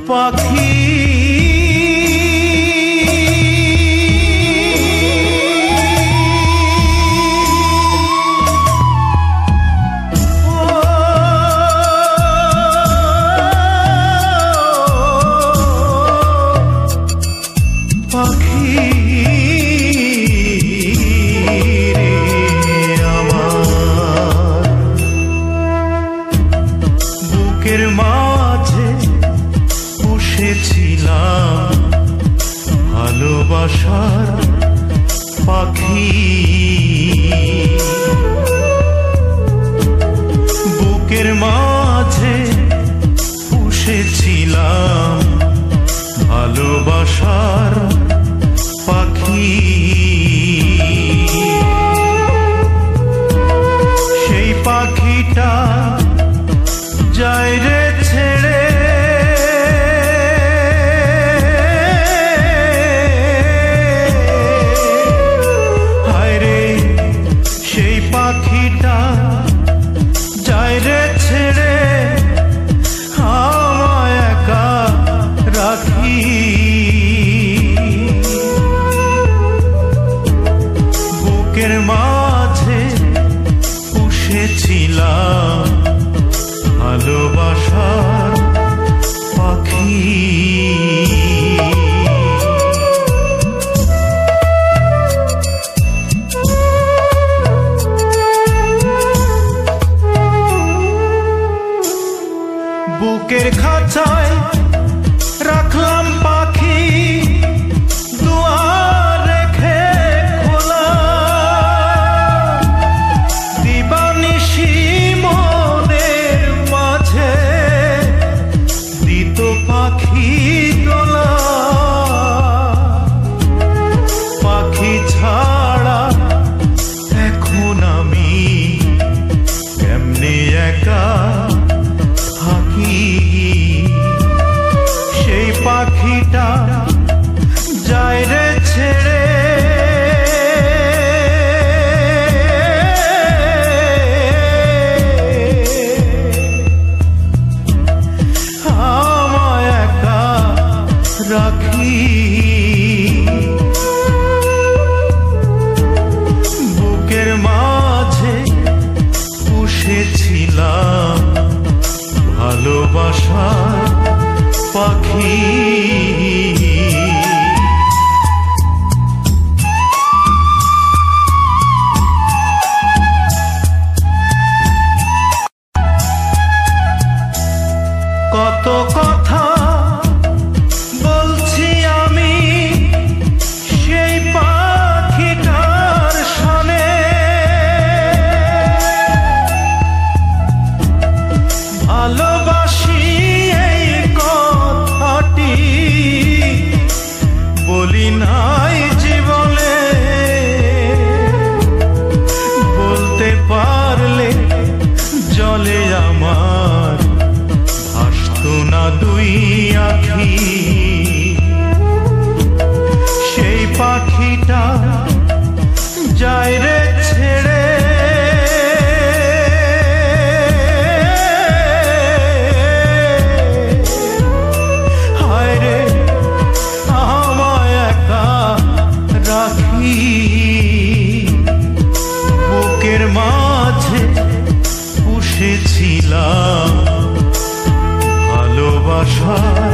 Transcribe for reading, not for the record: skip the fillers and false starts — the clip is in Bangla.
পাখি ভালোবাসার পাখি বুকের মাঝে পুষেছিলাম ভালোবাসার পাখি সেই পাখিটা যায় রে ছেড়ে পাখিটা যায় রে ছেড়ে আমায় একা রাখি বুকের মাঝে পুষেছিলাম ভালোবাসার পাখি বুকের খাঁচায় রাখলাম পাখি দুয়ার রেখে খোলা দিবানিশি মনের মাঝে দিত পাখি দোলা পাখি ছাড়া এখন আমি কেমনে একা সেই পাখিটা যায় রে ছেড়ে আমায় একা রাখি বুকের মাঝে পুষেছিলাম ভালোবাসার পাখি কত কথা বলছি আমি সেই পাখিটার সনে ভালোবাসি এই কথাটি বলি নাই জীবনে বলতে পারলে জলে আমার ভাসতো না দুই আখি সেই পাখিটা যায় রে ছেড়ে বুকের মাঝে পুষেছিলাম ভালোবাসা